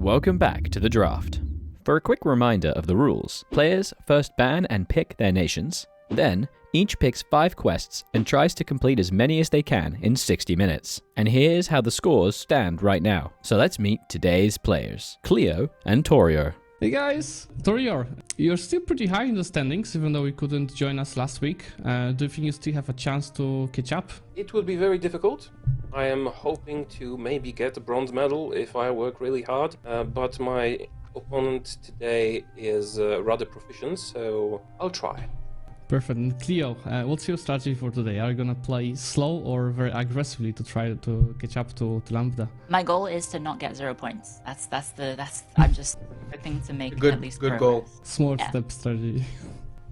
Welcome back to the draft. For a quick reminder of the rules, players first ban and pick their nations, then each picks 5 quests and tries to complete as many as they can in 60 minutes. And here's how the scores stand right now. So let's meet today's players, Cleo and Toro. Hey guys, Toro, you're still pretty high in the standings, even though you couldn't join us last week. Do you think you still have a chance to catch up? It will be very difficult. I am hoping to maybe get a bronze medal if I work really hard, but my opponent today is rather proficient, so I'll try. Perfect. And Cleo, what's your strategy for today? Are you gonna play slow or very aggressively to try to catch up to Lambda? My goal is to not get 0 points. I'm just hoping to make at least good progress. goal. Small step strategy.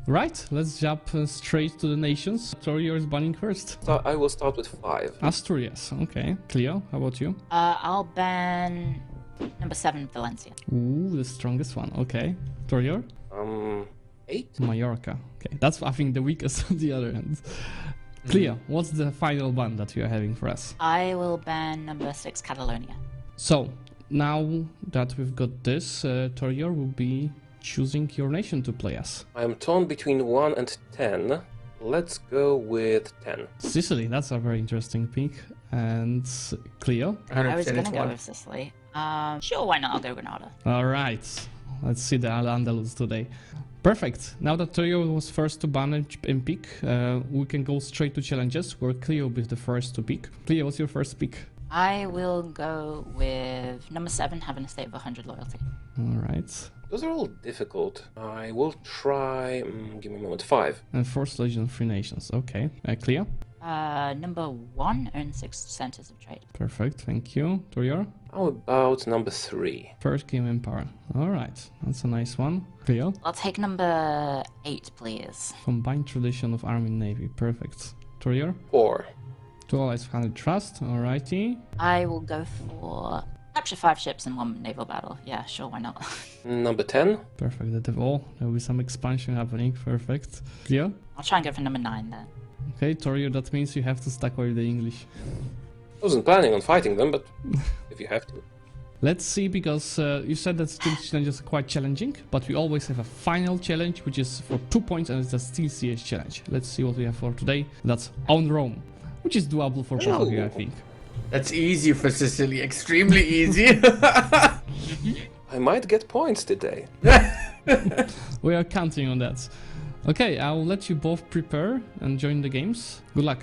Right, let's jump straight to the nations. Toro is banning first. So I will start with 5. Asturias, okay. Cleo, how about you? I'll ban number 7, Valencia. Ooh, the strongest one, okay. Toro? 8? Mallorca, okay. That's, I think, the weakest on the other end. Cleo, what's the final ban that you're having for us? I will ban number 6, Catalonia. So, now that we've got this, Toro will be choosing your nation to play as. I am torn between 1 and 10. Let's go with 10. Sicily, that's a very interesting pick. And Cleo? 100% I was gonna it's go one. with Sicily. Sure, why not? I'll go Granada. All right, let's see the Al-Andalus today. Perfect. Now that Toro was first to ban and pick, we can go straight to challenges, where Cleo will be the first to pick. Cleo, what's your first pick? I will go with number 7, having a state of 100 loyalty. All right. Those are all difficult. I will try, give me a moment, 5. And Force Legion, 3 nations. Okay. Cleo? Number 1, owns 6 centers of trade. Perfect, thank you. Toro? How about number 3? First Game Empire. All right, that's a nice one. Cleo? I'll take number 8, please. Combined tradition of Army and Navy. Perfect. Toro? 4. 2 allies, 100 trust. Alrighty. I will go for capture 5 ships in 1 naval battle. Yeah, sure, why not? Number 10? Perfect. The Devil. There will be some expansion happening. Perfect. Cleo? I'll try and go for number 9 then. Okay, Toro, that means you have to stack away the English. I wasn't planning on fighting them, but if you have to. Let's see, because you said that steel challenges are quite challenging, but we always have a final challenge, which is for 2 points, and it's a Steelseries challenge. Let's see what we have for today. That's on Rome, which is doable for both of you, I think. That's easy for Sicily, extremely easy. I might get points today. We are counting on that. Okay, I'll let you both prepare and join the games. Good luck.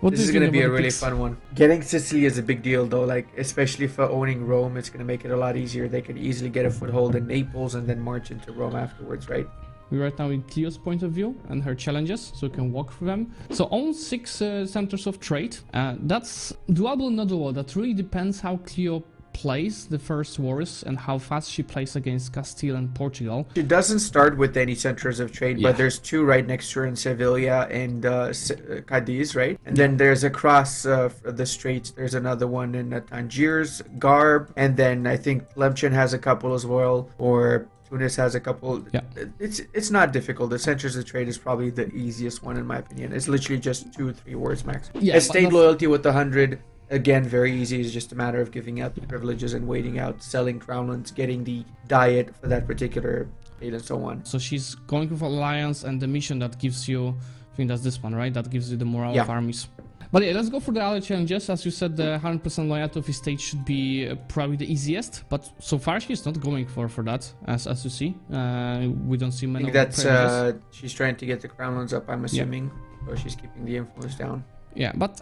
What This do is you going to think be a about the really picks? fun one. Getting Sicily is a big deal though, like especially for owning Rome, it's going to make it a lot easier. They could easily get a foothold in Naples and then march into Rome afterwards, right? We're right now in Cleo's point of view and her challenges, so you can walk through them. So own 6 centers of trade. That's doable, not doable. That really depends how Cleo plays the first wars and how fast she plays against Castile and Portugal. She doesn't start with any centers of trade, Yeah. but there's 2 right next to her in Sevilla and Cadiz, right? And then there's across the straits, there's another one in Tangiers, Garb, and then I think Lemchen has a couple as well, or Tunis has a couple. Yeah. It's not difficult. The centers of trade is probably the easiest one in my opinion. It's literally just 2 or 3 words max. Yeah, Estate but loyalty with 100. Again, very easy. It's just a matter of giving out the privileges and waiting out, selling crownlands, getting the diet for that particular state and so on. So she's going with alliance and the mission that gives you, I think that's this one, right? That gives you the morale Yeah. of armies. But yeah, let's go for the other challenges. As you said, the 100% loyalty of his state should be probably the easiest. But so far, she's not going for that, as you see. We don't see I many think that's privileges. she's trying to get the crownlands up, I'm assuming. So she's keeping the influence down. Yeah, but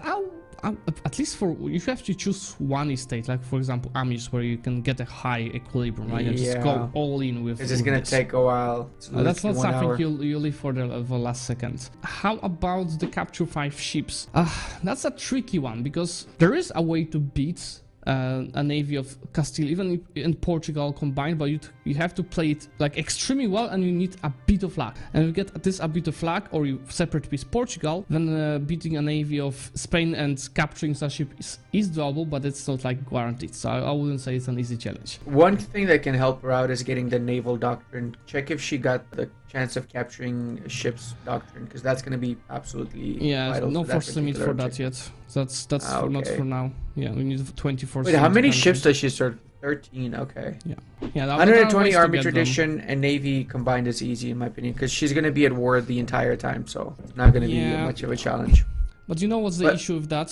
at least for you have to choose one estate, like for example Amish, where you can get a high equilibrium, right? And just go Yeah. all in with. This is with gonna this. take a while. It's That's not literally 1 something hour. you leave for the last second. How about the capture 5 ships? That's a tricky one, because there is a way to beat a navy of Castile, even in Portugal combined, but you have to play it like extremely well, and you need a bit of luck. And you get this a bit of luck, or you separate with Portugal, then beating a navy of Spain and capturing such ship is doable, but it's not like guaranteed. So I wouldn't say it's an easy challenge. One thing that can help her out is getting the naval doctrine. Check if she got the chance of capturing ships doctrine, because that's going to be absolutely Yeah, vital no for that force limit for particular that objective. yet. That's not Okay. for now. Yeah, we need 24. Wait, how many ships does she start 13, okay. Yeah. Yeah. There are 120 ways to army get them. tradition and navy combined is easy in my opinion because she's going to be at war the entire time, so it's not going to be Yeah. much of a challenge. But you know what's the But- issue with that?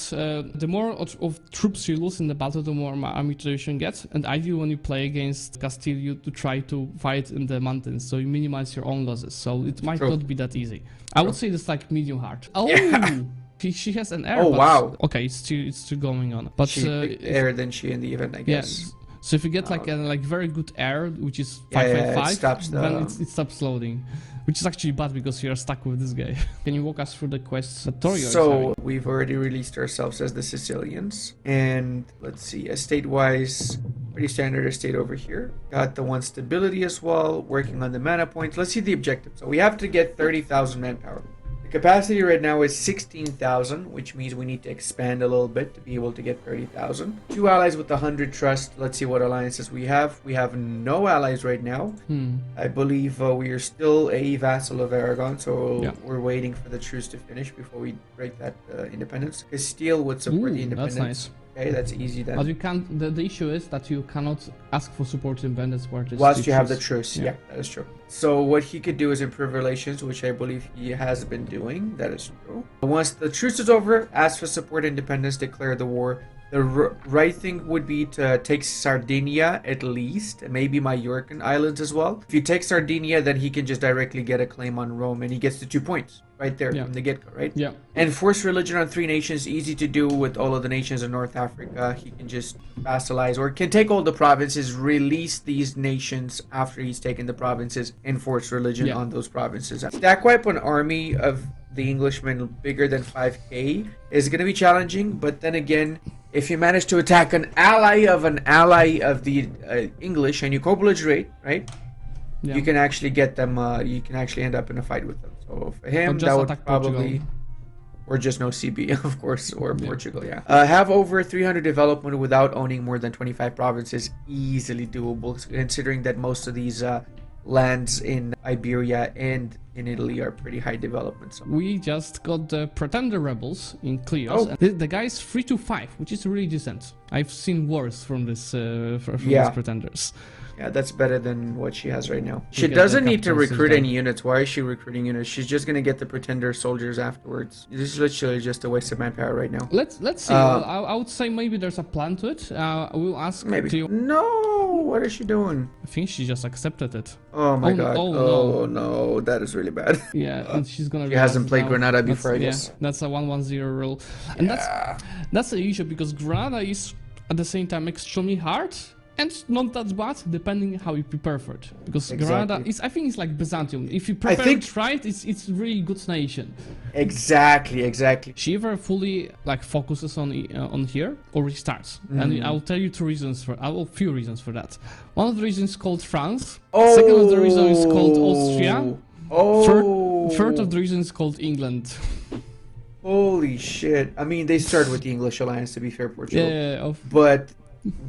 The more of troops you lose in the battle, the more army tradition gets. And ideally, when you play against Castile, you to try to fight in the mountains, so you minimize your own losses. So it might True. not be that easy. I would say it's like medium hard. Oh, Yeah. she has an air. Oh, but- wow. Okay, it's still going on. But She picked air than she in the event, I guess. yes. So if you get like a very good air, which is Yeah, yeah, it 555, stops the- then it stops loading, which is actually bad because you're stuck with this guy. Can you walk us through the quests that Toro is having? So we've already released ourselves as the Sicilians, and let's see, estate-wise, pretty standard estate over here. Got the one stability as well, working on the mana points. Let's see the objective. So we have to get 30,000 manpower. The capacity right now is 16,000, which means we need to expand a little bit to be able to get 30,000. 2 allies with 100 trust. Let's see what alliances we have. We have no allies right now. I believe we are still a vassal of Aragon, so Yeah. we're waiting for the truce to finish before we break that independence. Castile would support the Ooh, independence. that's nice. Okay, that's easy then. But you can't. The issue is that you cannot ask for support independence where it is. Whilst you have the truce. truce, yeah, that is true. So what he could do is improve relations, which I believe he has been doing. That is true. Once the truce is over, ask for support independence, declare the war. The right thing would be to take Sardinia at least, and maybe Majorcan Islands as well. If you take Sardinia, then he can just directly get a claim on Rome, and he gets the 2 points right there Yeah. from the get-go, right? Yeah. And force religion on 3 nations, easy to do with all of the nations in North Africa. He can just vassalize or can take all the provinces, release these nations after he's taken the provinces, and force religion Yeah. on those provinces. Stack wipe an army of the Englishmen bigger than 5k is going to be challenging, but then again, if you manage to attack an ally of the English and you co-belligerate, right? Yeah. You can actually get them, you can actually end up in a fight with them. So for him, Or just that would attack probably... Portugal. Or just no CB, of course, or Yeah. Portugal, yeah. Have over 300 development without owning more than 25 provinces, easily doable, considering that most of these lands in Iberia and in Italy are pretty high development. So. We just got the Pretender Rebels in Cleo. Oh. The guy is 3 to 5, which is really decent. I've seen worse from this from Yeah. these Pretenders. Yeah, that's better than what she has right now. She Because doesn't the need to capitals is recruit done. any units. Why is she recruiting units? She's just going to get the Pretender soldiers afterwards. This is literally just a waste of manpower right now. Let's see. I would say maybe there's a plan to it. We'll ask Maybe. Cleo. No, what is she doing? I think she just accepted it. Oh my Oh, god. oh, Oh no, that is really bad. Yeah, and she's gonna. She hasn't realize played now. Granada That's- before, I yeah, guess. that's a 1-1-0 rule, and that's the issue because Granada is at the same time extremely hard and not that bad, depending how you prepare for it. Because Granada Exactly. is, I think, it's like Byzantium. If you prepare think- it right, it's really good nation. Exactly. She either fully like focuses on here or restarts, and I'll tell you few reasons for that. One of the reasons is called France. Oh. Second of the reason is called Austria. Oh. Third of the reason is called England. Holy shit. I mean, they start with the English alliance, to be fair, Portugal. Yeah, But,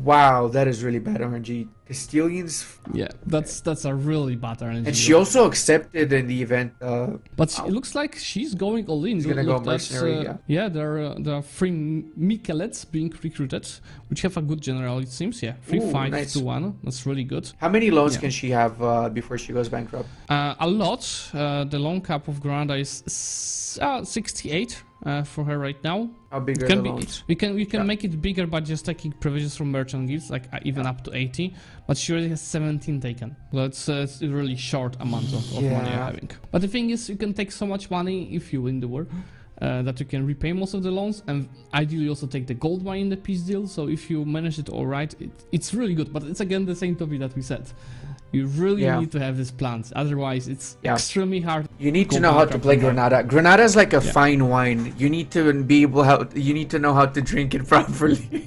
wow, that is really bad RNG. Castilians... yeah, that's a really bad RNG. And she also accepted in the event... But it looks like she's going all in. She's gonna go That's, mercenary, yeah. There are 3 Mikelets being recruited, which have a good general, it seems. Yeah, 3 Ooh, 5 nice. to 1. That's really good. how many loans Yeah. can she have before she goes bankrupt? A lot. The loan cap of Granada is 68 for her right now. How big are Can the be, loans? we can Yeah. make it bigger by just taking provisions from merchant guilds, like even up to 80. But she already has 17 taken. That's it's a really short amount of money Yeah. you're having. But the thing is, you can take so much money if you win the war. That you can repay most of the loans, and ideally also take the gold one in the peace deal. So if you manage it all right, it's really good. But it's again the same topic that we said. You really Yeah. need to have this planned, otherwise it's Yeah. extremely hard. You need to Go know how to bankrupt play and buy. Granada. Granada is like a Yeah. fine wine. You need to be able you need to know how to drink it properly.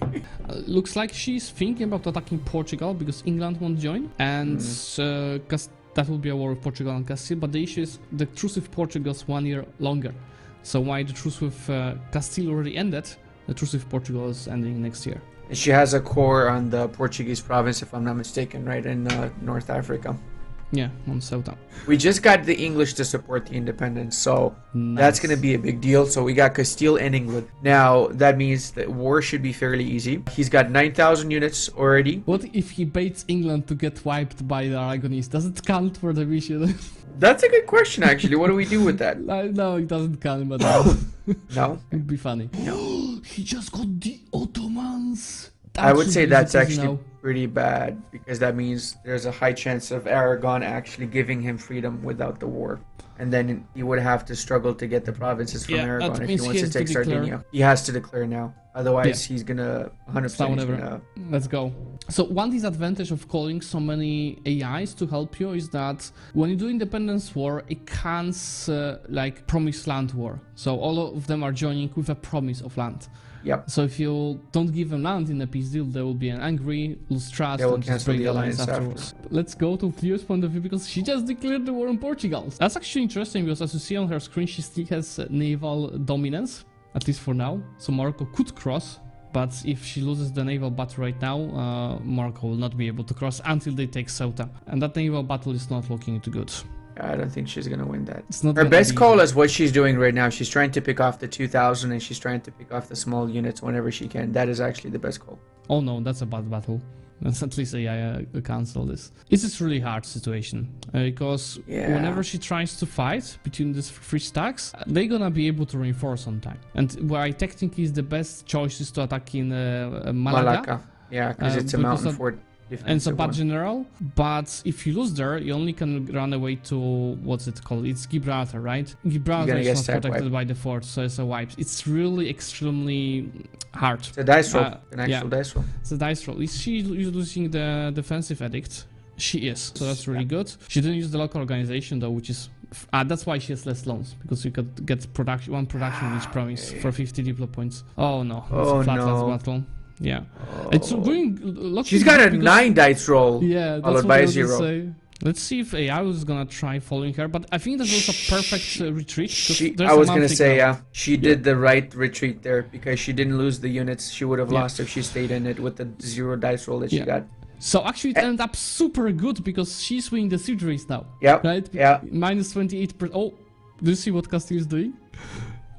Looks like she's thinking about attacking Portugal because England won't join, and that will be a war with Portugal and Castile. But the issue is the truce with Portugal is 1 year longer. So while the truce with Castile already ended, the truce with Portugal is ending next year. She has a core on the Portuguese province, if I'm not mistaken, right in North Africa. Yeah, on Ceuta. We just got the English to support the independence, so Nice. that's going to be a big deal. So we got Castile and England. Now, that means that war should be fairly easy. He's got 9,000 units already. What if he baits England to get wiped by the Aragonese? Does it count for the mission? That's a good question, actually. What do we do with that? No, it doesn't count, but No? it'd be funny. He just got the Ottomans. I would say that's easy actually now. pretty bad, because that means there's a high chance of Aragon actually giving him freedom without the war. And then he would have to struggle to get the provinces from Yeah, Aragon that if he means wants he to has to take declare. Sardinia. He has to declare now. Otherwise, he's gonna 100% he's Whatever. gonna... Let's go. So one disadvantage of calling so many AIs to help you is that when you do independence war, it can't like promise land war. So all of them are joining with a promise of land. Yep. So if you don't give them land in a peace deal, they will be angry, lose trust, They will and just cancel break the the alliance alliance afterwards. Let's go to Cleo's point of view, because she just declared the war on Portugal. That's actually interesting, because as you see on her screen, she still has naval dominance, at least for now. So Morocco could cross, but if she loses the naval battle right now, Morocco will not be able to cross until they take Ceuta. And that naval battle is not looking too good. I don't think she's gonna win that. It's not Her gonna best be call easy. is what she's doing right now. She's trying to pick off the 2,000, and she's trying to pick off the small units whenever she can. That is actually the best call. Oh no, that's a bad battle. Let's at least cancel this. This is really hard situation, because Yeah. whenever she tries to fight between these three stacks, they're gonna be able to reinforce on time. And why technically is the best choice is to attack in Malaga. Malacca. Yeah, because it's a because mountain of- fort. And it's a defensive bad one. general, but if you lose there, you only can run away to, what's it called? It's Gibraltar, right? Gibraltar gonna is get not stack protected wiped. by the fort, so it's a wipe. It's really extremely hard. It's a dice roll. An yeah. actual dice roll. It's a dice roll. Is she using the defensive edict? She is, so that's really good. She didn't use the local organization though, which is that's why she has less loans, because you could get one production each promise for 50 diplo points. Oh no, it's Oh, a flat no. last battle. Yeah, it's going. She's got a 9 dice roll. Yeah, that's followed what by I a was gonna 0. say. Let's see if AI was gonna try following her, but I think that was a perfect retreat. 'Cause there's I a was gonna mountain say, now. yeah, she did the right retreat there, because she didn't lose the units she would have Yeah. lost if she stayed in it with the 0 dice roll that she Yeah. got. So actually, it ended up super good, because she's winning the Steelseries now. Yep. Right? Yeah. Minus 28%. Oh, do you see what Castile is doing?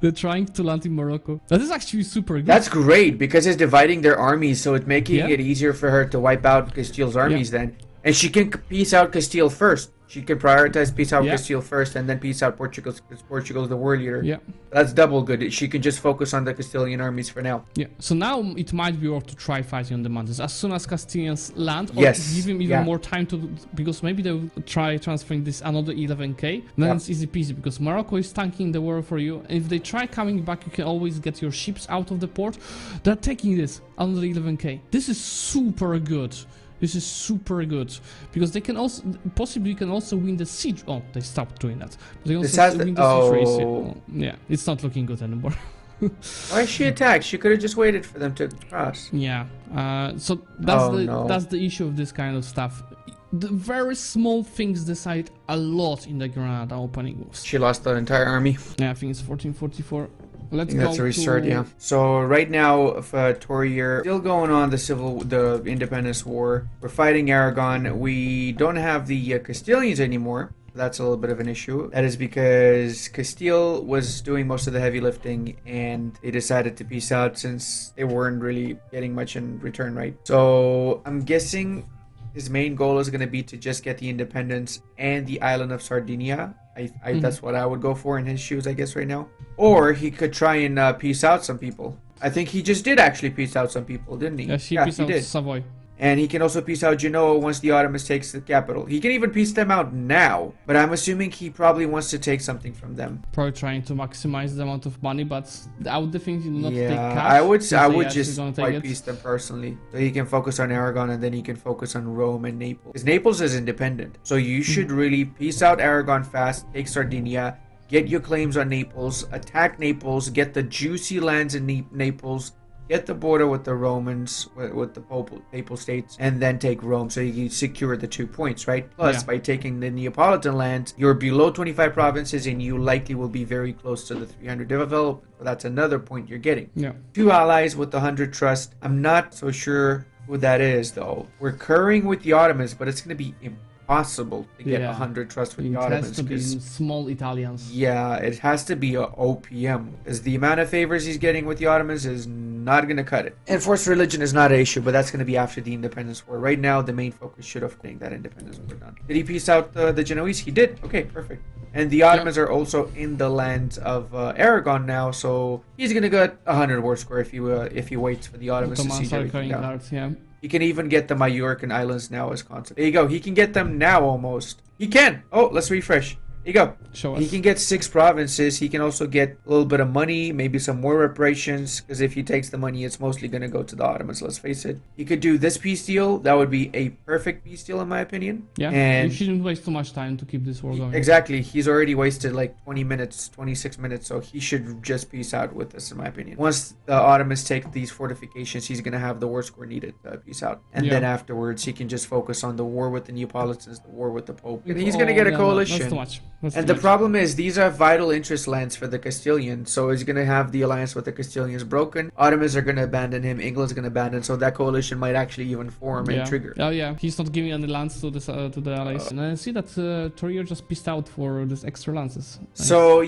They're trying to land in Morocco. That is actually super good. That's great, because it's dividing their armies, so it's making Yeah. it easier for her to wipe out Castile's armies then. And she can piece out Castile first. She can prioritize peace out Yeah. Castile first, and then peace out Portugal, because Portugal's the war leader. Yeah. That's double good. She can just focus on the Castilian armies for now. Yeah, so now it might be worth to try fighting on the mountains as soon as Castilians land, or Yes, give him even yeah. more time to, because maybe they will try transferring this another 11k. Then Yep. it's easy peasy, because Morocco is tanking the war for you. And if they try coming back, you can always get your ships out of the port. They're taking this another 11k. This is super good. This is super good, because they can also possibly can also win the siege. Oh, they stopped doing that. But they This also has win the- the siege race. oh. Yeah, it's not looking good anymore. Why she attacked? She could have just waited for them to cross. Yeah, so that's Oh, the no. that's the issue of this kind of stuff. The very small things decide a lot in the Granada opening moves. She lost the entire army. Yeah, I think it's 1444. I Let's think go that's a restart, to... yeah. So right now, for Torier, still going on the independence war. We're fighting Aragon. We don't have the Castilians anymore. That's a little bit of an issue. That is because Castile was doing most of the heavy lifting, and they decided to peace out since they weren't really getting much in return, right? So I'm guessing his main goal is going to be to just get the independence and the island of Sardinia. That's what I would go for in his shoes, I guess, right now. Or he could try and peace out some people. I think he just did actually peace out some people, didn't he? Yes, he yeah, peace he out did. Savoy. And he can also peace out Genoa once the Ottomans takes the capital. He can even peace them out now. But I'm assuming he probably wants to take something from them. Probably trying to maximize the amount of money, but I would definitely not take Yeah, cash. I would since they actually just gonna take white it. peace them personally. So he can focus on Aragon, and then he can focus on Rome and Naples. Because Naples is independent. So you should really peace out Aragon fast, take Sardinia, get your claims on Naples, attack Naples, get the juicy lands in Naples, get the border with the Romans, with the Papal States, and then take Rome, so you secure the 2 points, right? Plus, Yeah. by taking the Neapolitan lands, you're below 25 provinces, and you likely will be very close to the 300 development. So that's another point you're getting. Yeah. 2 allies with the 100 trust. I'm not so sure who that is, though. We're currying with the Ottomans, but it's going to be impossible to get 100 trust with the It has Ottomans. to be 'Cause small Italians. yeah, it has to be a OPM, as the amount of favors he's getting with the Ottomans is not going to cut it. Enforced religion is not an issue, but that's going to be after the independence war. Right now, the main focus should have been that independence war done. Did he peace out the Genoese? He did. Okay, perfect. And the Ottomans are also in the lands of Aragon now, so he's going to get 100 war score if he waits for the Ottomans to siege everything down. Guards, yeah. He can even get the Majorcan Islands now as concept. There you go. He can get them now almost. He can. Oh, let's refresh. There you go. Show us. He can get 6 provinces. He can also get a little bit of money, maybe some more reparations, because if he takes the money, it's mostly going to go to the Ottomans, let's face it. He could do this peace deal. That would be a perfect peace deal, in my opinion. Yeah, and you shouldn't waste too much time to keep this war going. Exactly. He's already wasted like 20 minutes, 26 minutes, so he should just peace out with this, in my opinion. Once the Ottomans take these fortifications, he's going to have the war score needed to peace out. And then afterwards, he can just focus on the war with the Neapolitans, the war with the Pope. And he's going to get a coalition. That's too much. And the problem is, these are vital interest lands for the Castilians, so he's going to have the alliance with the Castilians broken. Ottomans are going to abandon him, England's going to abandon, so that coalition might actually even form and trigger. Oh yeah, he's not giving any lands to the allies. And I see that Toro just pissed out for this extra lances. Nice. So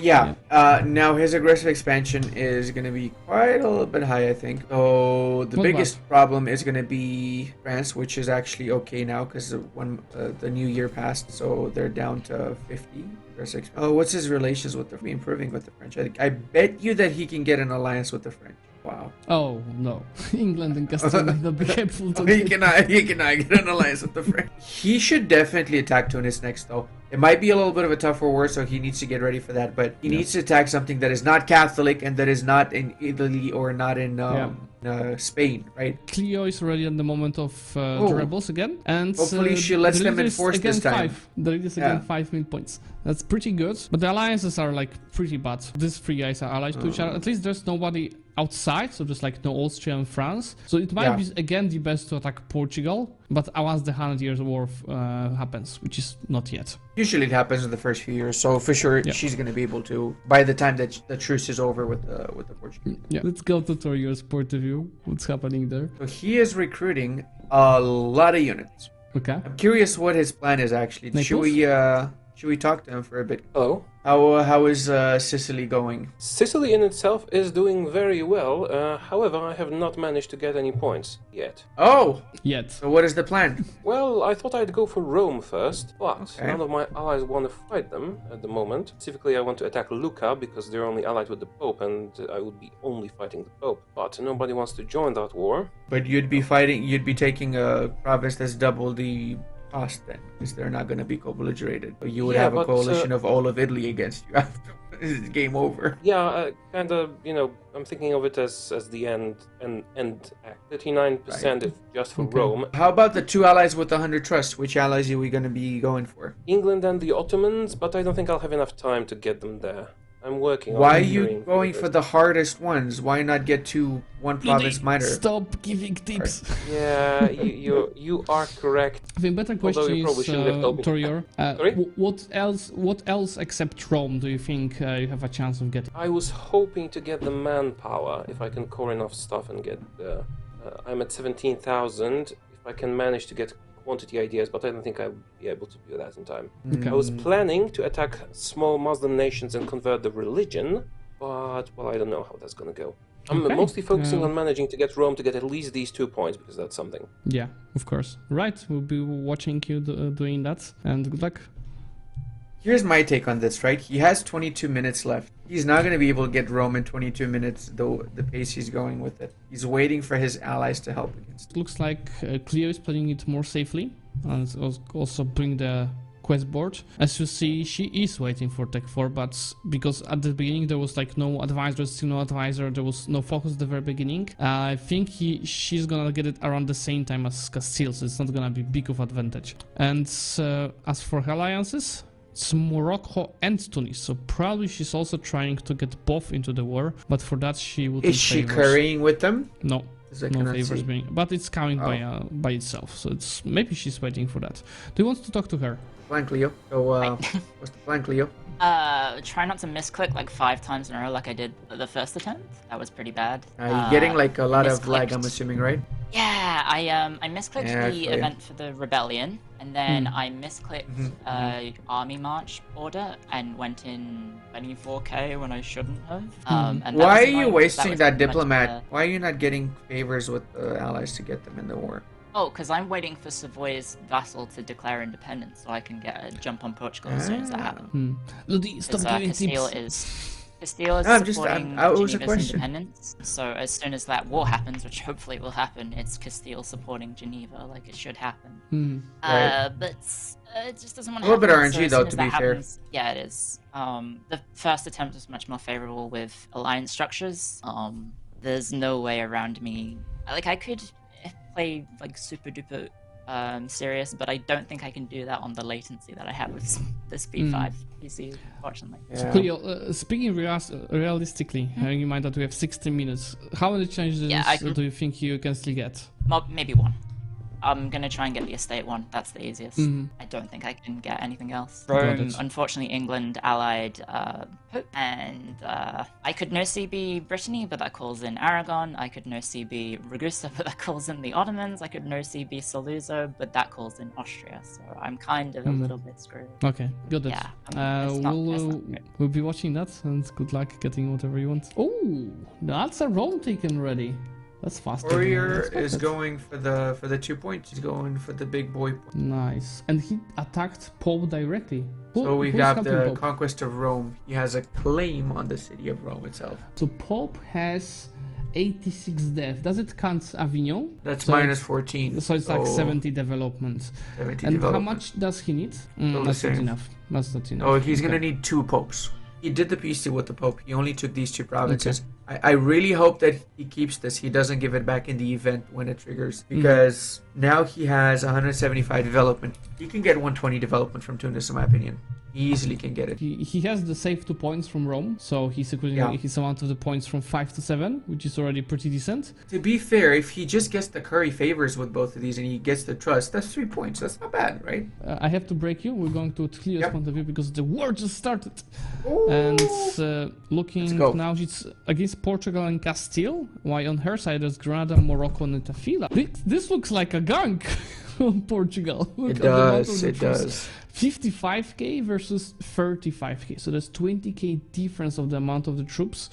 now his aggressive expansion is going to be quite a little bit high, I think. So the biggest problem is going to be France, which is actually okay now because when the new year passed, so they're down to 50. Oh, what's his relations with the improving with the French? I bet you that he can get an alliance with the French. Wow. Oh no, England and Castile might not be helpful to he cannot get an alliance with the French. He should definitely attack Tunis next, though. It might be a little bit of a tougher war, so he needs to get ready for that. But he needs to attack something that is not Catholic and that is not in Italy or not in Spain, right? Cleo is already at the moment of the rebels again, and hopefully she lets them enforce this time. The lead is again 5 mil points. That's pretty good, but the alliances are like pretty bad. These 3 guys are allied to each other. At least there's nobody outside, so just like no Austria and France. So it might be again the best to attack Portugal, but once the 100 Years' War happens, which is not yet. Usually it happens in the first few years, so for sure she's going to be able to by the time that the truce is over with the Portuguese. Yeah, let's go to Torio's point of view. What's happening there? So he is recruiting a lot of units. Okay. I'm curious what his plan is actually. Should we talk to him for a bit? Hello. How is Sicily going? Sicily in itself is doing very well. However, I have not managed to get any points yet. Oh! Yet. So what is the plan? Well, I thought I'd go for Rome first, but none of my allies want to fight them at the moment. Specifically, I want to attack Lucca because they're only allied with the Pope, and I would be only fighting the Pope. But nobody wants to join that war. But you'd be taking a province that's double the cost then, because they're not going to be co-belligerated. So you would have a coalition of all of Italy against you after it's game over. Yeah, kind of, I'm thinking of it as the end act. 39% if just for Rome. How about the 2 allies with 100 trust? Which allies are we going to be going for? England and the Ottomans, but I don't think I'll have enough time to get them there. I'm working on Why are you going for the hardest ones? Why not get one province minor? Stop giving tips. Yeah, you are correct. The better question is, Torior, what else except Rome do you think you have a chance of getting? I was hoping to get the manpower, if I can core enough stuff and get I'm at 17,000, if I can manage to get quantity ideas, but I don't think I'll be able to do that in time. Okay. I was planning to attack small Muslim nations and convert the religion, but, well, I don't know how that's going to go. I'm mostly focusing on managing to get Rome to get at least these 2 points, because that's something. Yeah, of course. Right, we'll be watching you doing that, and good luck. Here's my take on this, right? He has 22 minutes left. He's not going to be able to get Rome in 22 minutes, though the pace he's going with it. He's waiting for his allies to help against it. Looks like Cleo is playing it more safely, and also bring the quest board. As you see, she is waiting for Tech 4, but because at the beginning there was like no advisor, still no advisor, there was no focus at the very beginning. I think she's gonna get it around the same time as Castile, so it's not gonna be big of advantage. And as for her alliances, it's Morocco and Tunis, so probably she's also trying to get both into the war, but for that she would. Is she currying with them? No. No favors being, but it's coming by itself, so maybe she's waiting for that. Do you want to talk to her? Plan, Cleo. So, what's the plan, Cleo? Try not to misclick like 5 times in a row like I did the first attempt. That was pretty bad. You're getting like a lot of lag, I'm assuming, right? Yeah, I misclicked Yeah, I the feel ya. event for the rebellion, and then I misclicked army march order and went in 24k when I shouldn't have. And that Why was are you annoying because that wasting was that pretty much diplomat? Why are you not getting favors with the allies to get them in the war? Oh, because I'm waiting for Savoy's vassal to declare independence so I can get a jump on Portugal as soon as that happens. Ludi, stop giving Castile tips. Castile is No, I'm just- supporting it was a Geneva's question. independence. So as soon as that war happens, which hopefully will happen, it's Castile supporting Geneva, like it should happen. Right. But it just doesn't want A to little bit happen. RNG so as though, soon as to that be fair. happens, yeah, it is. The first attempt was much more favorable with alliance structures. There's no way around me. Like I could play like super duper serious, but I don't think I can do that on the latency that I have with the Speed 5 PC, unfortunately. Yeah. Cleo, speaking realistically, having in mind that we have 60 minutes, how many changes do you think you can still get? Maybe one. I'm gonna try and get the estate one. That's the easiest. I don't think I can get anything else. Rome, unfortunately, England allied Pope, and I could no CB Brittany, but that calls in Aragon. I could no CB Ragusa, but that calls in the Ottomans. I could no CB Saluzzo, but that calls in Austria. So I'm kind of a little bit screwed. Okay, got it. Yeah, we'll be watching that, and good luck getting whatever you want. Oh, that's a Rome taken already. That's fast. Warrior is going for the 2 points. He's going for the big boy point. Nice. And he attacked Pope directly. So we who's have helping the Pope? conquest of Rome. He has a claim on the city of Rome itself. So Pope has 86 death. Does it count Avignon? That's So minus it's- 14. So it's like 70 development. 70 And how development. much does he need? the That's not same. enough. That's not enough. Oh, he's Okay. gonna need 2 popes. He did the peace deal with the pope. He only took these 2 provinces. I really hope that he keeps this. He doesn't give it back in the event when it triggers, because now he has 175 development. He can get 120 development from Tunis, in my opinion. He easily can get it. He has the save 2 points from Rome, so he's equivalent his amount of the points from 5 to 7, which is already pretty decent. To be fair, if he just gets the curry favors with both of these and he gets the trust, that's 3 points. That's not bad, right? I have to break you. We're going to Cleo's point of view because the war just started. Ooh. And looking Let's go. now, it's against Portugal and Castile. While on her side there's Granada, Morocco, and Tafila. This looks like a gang on Portugal. Look It at the amount does. of the It troops. does. 55k versus 35k, so there's 20k difference of the amount of the troops.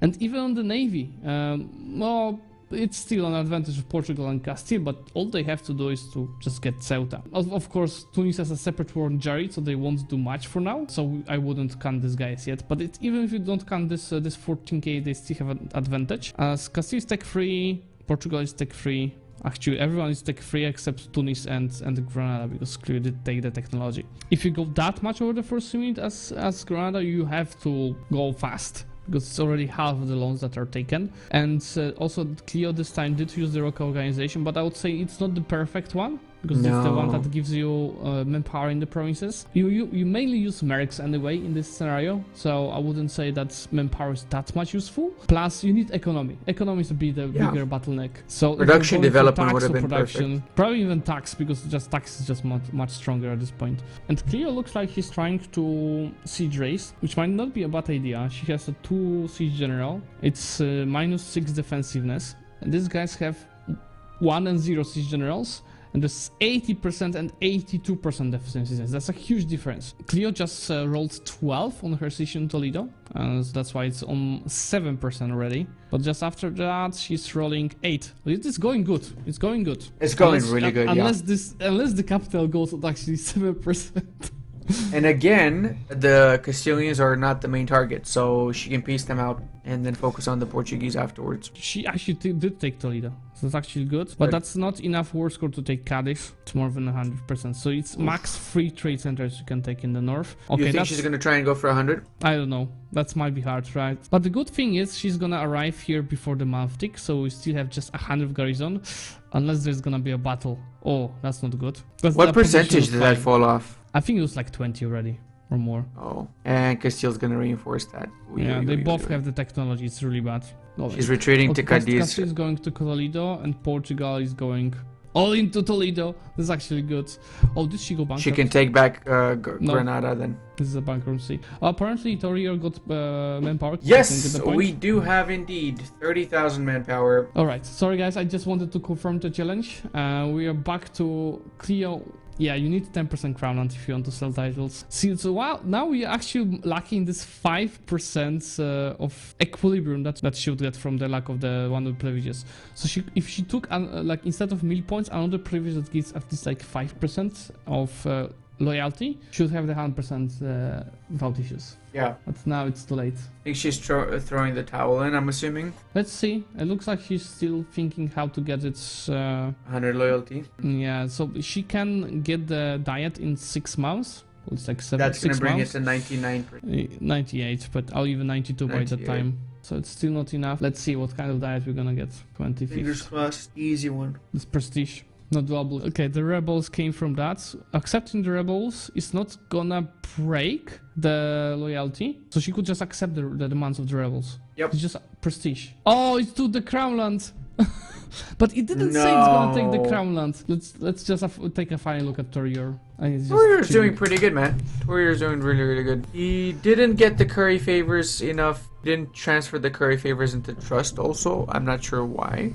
And even on the navy, well, it's still an advantage of Portugal and Castile, but all they have to do is to just get Ceuta. Of course, Tunis has a separate war on Jared, so they won't do much for now, so I wouldn't count these guys yet. But even if you don't count this 14k, they still have an advantage. As Castile is tech free, Portugal is tech free. Actually, everyone is tech free except Tunis and Granada, because Cleo did take the technology. If you go that much over the first unit as Granada, you have to go fast, because it's already half of the loans that are taken. And also Cleo this time did use the Roca organization, but I would say it's not the perfect one, because it's the one No. that gives you manpower in the provinces. You mainly use mercs anyway in this scenario, so I wouldn't say that manpower is that much useful. Plus, you need economy. Economy is a bigger bottleneck. So if you're Production going for development tax would have or been production, probably even tax, because just tax is just much stronger at this point. And Cleo looks like he's trying to siege race, which might not be a bad idea. She has a 2 siege general. It's minus 6 defensiveness, and these guys have 1 and 0 siege generals. And there's 80% and 82% defensiveness. That's a huge difference. Cleo just rolled 12 on her siege in Toledo, so that's why it's on 7% already. But just after that, she's rolling 8. It is going good. It's going good. It's going really good, Unless the capital goes at actually 7%. And again, the Castilians are not the main target, so she can piece them out and then focus on the Portuguese afterwards. She actually did take Toledo, so that's actually good. But that's not enough war score to take Cadiz. It's more than 100%. So it's max 3 trade centers you can take in the north. Okay, You think she's gonna try and go for 100? I don't know. That might be hard, right? But the good thing is she's gonna arrive here before the month tick, so we still have just 100 garrison, unless there's gonna be a battle. Oh, that's not good. What percentage did that fall off? I think it was like 20 already, or more. Oh, and Castile's gonna reinforce that. Yeah, they both have the technology. It's really bad. She's retreating to Cadiz. Castile is going to Toledo, and Portugal is going All into Toledo. This is actually good. Oh, did she go bankrupt? She can take back Granada then. This is a bankruptcy. Apparently, Torrio got manpower. Yes, we do have indeed 30,000 manpower. Alright, sorry guys, I just wanted to confirm the challenge. We are back to Cleo. Yeah, you need 10% crown land if you want to sell titles. See, so while now we are actually lacking this 5% of equilibrium that she would get from the lack of the one of the privileges. So if she took like instead of meal points, another privilege that gives at least like 5% of loyalty, should have the 100% without issues. Yeah. But now it's too late. I think she's throwing the towel in, I'm assuming. Let's see. It looks like she's still thinking how to get it. 100 loyalty. Yeah, so she can get the diet in 6 months. It's like 7. That's gonna bring months. it to 99. 98, but I'll even 92 by that time. So it's still not enough. Let's see what kind of diet we're gonna get. 25th. Fingers crossed. Easy one. This prestige. Not doable. Okay, the rebels came from that. Accepting the rebels is not gonna break the loyalty. So she could just accept the demands of the rebels. Yep. It's just prestige. Oh, it took the crown land. But it didn't say it's gonna take the crown land. Let's just take a final look at Torior. Torior's doing pretty good, man. Torior's doing really, really good. He didn't get the curry favors enough. Didn't transfer the curry favors into trust also. I'm not sure why.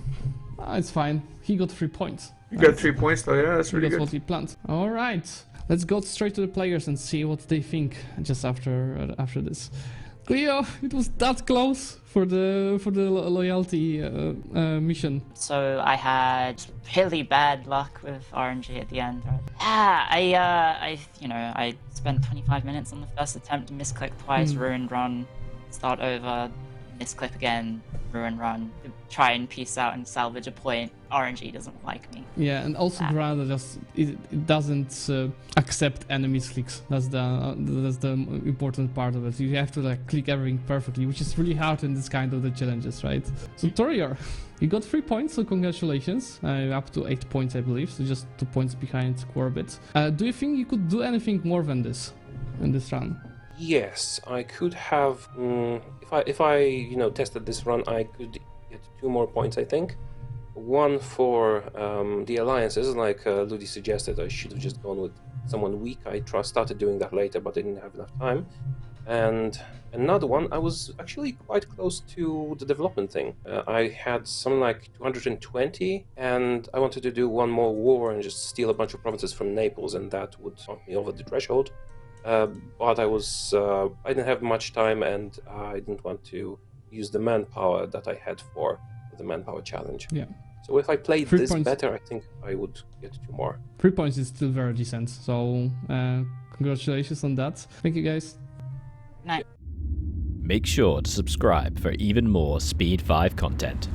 It's fine. He got 3 points. You got 3 points though, yeah, that's really good. That's what he planned. Alright. Let's go straight to the players and see what they think just after this. Cleo, it was that close for the loyalty mission. So I had really bad luck with RNG at the end. I spent 25 minutes on the first attempt, misclick twice, ruined run, start over, misclick again, ruin run, try and peace out and salvage a point. RNG doesn't like me. Yeah, and also Granada just it doesn't accept enemy clicks. That's the important part of it. You have to like click everything perfectly, which is really hard in this kind of the challenges, right? So Torior, you got 3 points, so congratulations. Up to 8 points, I believe. So just 2 points behind Corbett. Do you think you could do anything more than this in this run? Yes, I could have. If I tested this run, I could get 2 more points. I think. One for the alliances, like Ludi suggested. I should have just gone with someone weak. I started doing that later, but I didn't have enough time. And another one, I was actually quite close to the development thing. I had something like 220, and I wanted to do one more war and just steal a bunch of provinces from Naples, and that would knock me over the threshold. But I didn't have much time, and I didn't want to use the manpower that I had for the manpower challenge. Yeah. So if I played this better, I think I would get 2 more. 3 points is still very decent. So congratulations on that. Thank you, guys. Night. Make sure to subscribe for even more Speed 5 content.